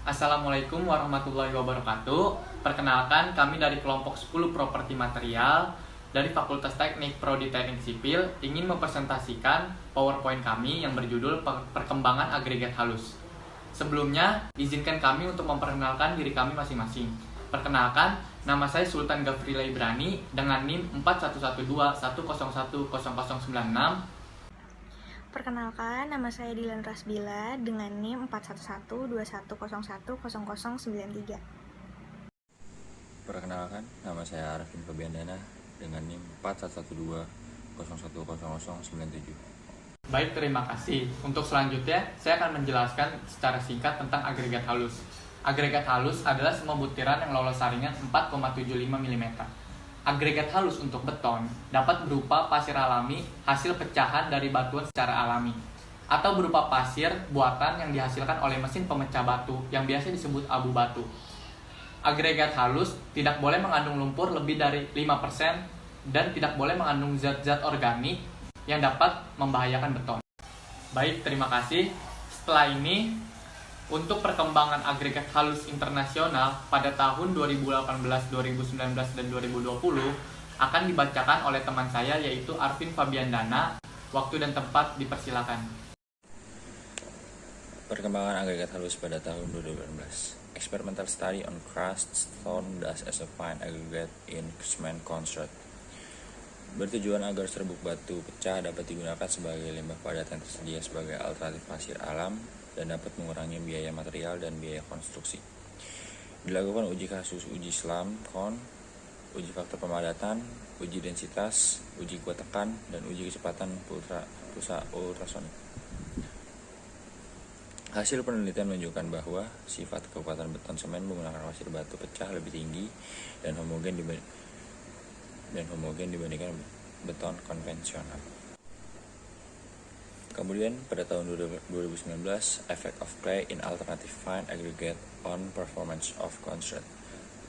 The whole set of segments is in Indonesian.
Assalamualaikum warahmatullahi wabarakatuh. Perkenalkan, kami dari kelompok 10 Properti Material dari Fakultas Teknik Prodi Teknik Sipil ingin mempresentasikan PowerPoint kami yang berjudul Perkembangan Agregat Halus. Sebelumnya, izinkan kami untuk memperkenalkan diri kami masing-masing. Perkenalkan, nama saya Sultan Gafrila Ibrani dengan NIM 4112101096. Perkenalkan, nama saya Dilan Rasbila dengan NIM 4112101093. Perkenalkan, nama saya Arifin Fabiandana dengan NIM 4112010097. Baik, terima kasih. Untuk selanjutnya, saya akan menjelaskan secara singkat tentang agregat halus. Agregat halus adalah semua butiran yang lolos saringan 4,75 mm. Agregat halus untuk beton dapat berupa pasir alami hasil pecahan dari batuan secara alami, atau berupa pasir buatan yang dihasilkan oleh mesin pemecah batu yang biasa disebut abu batu. Agregat halus tidak boleh mengandung lumpur lebih dari 5% dan tidak boleh mengandung zat-zat organik yang dapat membahayakan beton. Baik, terima kasih. Setelah ini, untuk perkembangan agregat halus internasional pada tahun 2018, 2019, dan 2020 akan dibacakan oleh teman saya yaitu Arvin Fabiandana. Waktu dan tempat dipersilakan. Perkembangan agregat halus pada tahun 2018. Experimental study on crushed stone dust as a fine aggregate in cement construct. Bertujuan agar serbuk batu pecah dapat digunakan sebagai limbah padat yang tersedia sebagai alternatif pasir alam dan dapat mengurangi biaya material dan biaya konstruksi. Dilakukan uji kasus uji SLAM, KON, uji faktor pemadatan, uji densitas, uji kuat tekan, dan uji kecepatan pulsa ultrasonik. Hasil penelitian menunjukkan bahwa sifat kekuatan beton semen menggunakan pasir batu pecah lebih tinggi dan homogen dibandingkan beton konvensional. Kemudian pada tahun 2019, Effect of Clay in Alternative Fine Aggregate on Performance of Construct.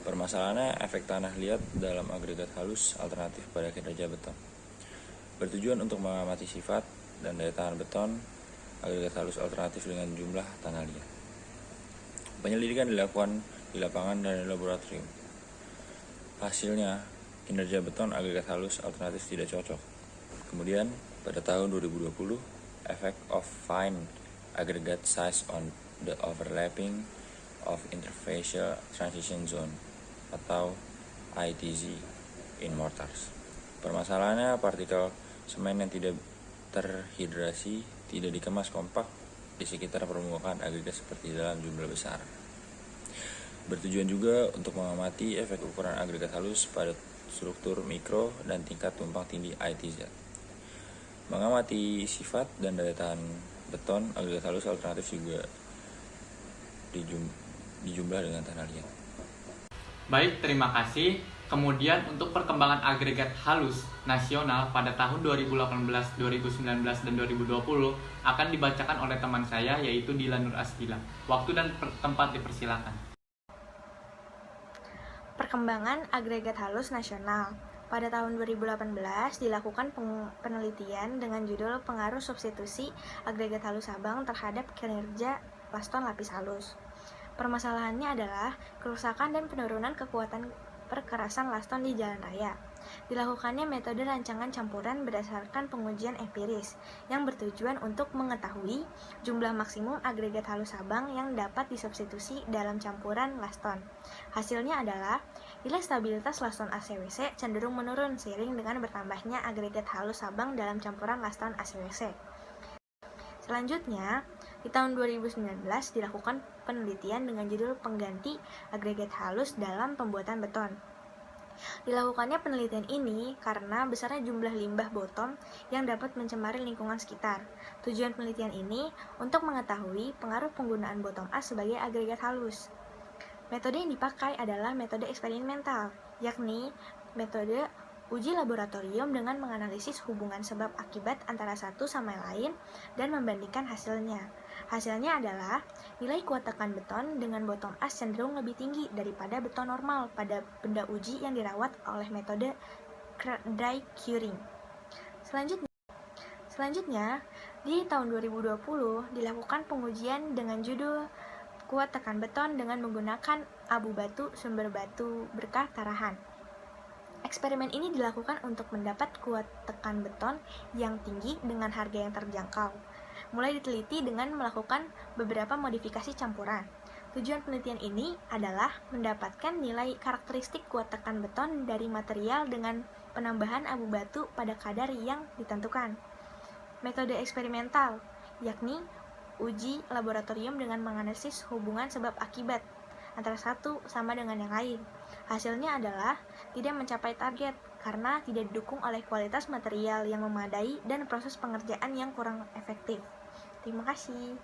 Permasalahannya efek tanah liat dalam agregat halus alternatif pada kinerja beton. Bertujuan untuk mengamati sifat dan daya tahan beton agregat halus alternatif dengan jumlah tanah liat. Penyelidikan dilakukan di lapangan dan di laboratorium. Hasilnya, kinerja beton agregat halus alternatif tidak cocok. Kemudian pada tahun 2020, effect of fine aggregate size on the overlapping of interfacial transition zone atau ITZ in mortars. Permasalahannya partikel semen yang tidak terhidrasi tidak dikemas kompak di sekitar permukaan agregat seperti dalam jumlah besar. Bertujuan juga untuk mengamati efek ukuran agregat halus pada struktur mikro dan tingkat tumpang tindih ITZ. Mengamati sifat dan daya tahan beton agregat halus alternatif juga dijumlah dengan tanah liat. Baik, terima kasih. Kemudian untuk perkembangan agregat halus nasional pada tahun 2018, 2019, dan 2020 akan dibacakan oleh teman saya yaitu Dilan Nur Asbila. Waktu dan tempat dipersilakan. Perkembangan agregat halus nasional. Pada tahun 2018 dilakukan penelitian dengan judul Pengaruh Substitusi Agregat Halus Sabang terhadap kinerja laston lapis halus. Permasalahannya adalah kerusakan dan penurunan kekuatan perkerasan laston di jalan raya. Dilakukannya metode rancangan campuran berdasarkan pengujian empiris yang bertujuan untuk mengetahui jumlah maksimum agregat halus Sabang yang dapat disubstitusi dalam campuran laston. Hasilnya adalah nilai stabilitas laston ACWC cenderung menurun seiring dengan bertambahnya agregat halus Sabang dalam campuran laston ACWC. Selanjutnya, di tahun 2019 dilakukan penelitian dengan judul Pengganti Agregat Halus dalam Pembuatan Beton. Dilakukannya penelitian ini karena besarnya jumlah limbah bottom yang dapat mencemari lingkungan sekitar. Tujuan penelitian ini untuk mengetahui pengaruh penggunaan bottom as sebagai agregat halus. Metode yang dipakai adalah metode eksperimental, yakni metode uji laboratorium dengan menganalisis hubungan sebab akibat antara satu sama lain dan membandingkan hasilnya. Hasilnya adalah nilai kuat tekan beton dengan bottom as cenderung lebih tinggi daripada beton normal pada benda uji yang dirawat oleh metode dry curing. Selanjutnya, di tahun 2020 dilakukan pengujian dengan judul kuat tekan beton dengan menggunakan abu batu sumber batu berkah Tarahan. Eksperimen ini dilakukan untuk mendapat kuat tekan beton yang tinggi dengan harga yang terjangkau. Mulai diteliti dengan melakukan beberapa modifikasi campuran. Tujuan penelitian ini adalah mendapatkan nilai karakteristik kuat tekan beton dari material dengan penambahan abu batu pada kadar yang ditentukan. Metode eksperimental, yakni uji laboratorium dengan menganalisis hubungan sebab akibat antara satu sama dengan yang lain. Hasilnya adalah tidak mencapai target karena tidak didukung oleh kualitas material yang memadai dan proses pengerjaan yang kurang efektif. Terima kasih.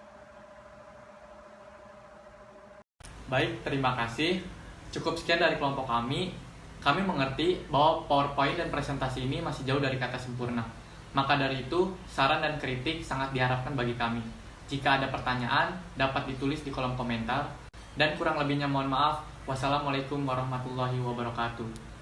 Baik, terima kasih. Cukup sekian dari kelompok kami. Kami mengerti bahwa PowerPoint dan presentasi ini masih jauh dari kata sempurna. Maka dari itu, saran dan kritik sangat diharapkan bagi kami. Jika ada pertanyaan, dapat ditulis di kolom komentar. Dan kurang lebihnya mohon maaf. Wassalamualaikum warahmatullahi wabarakatuh.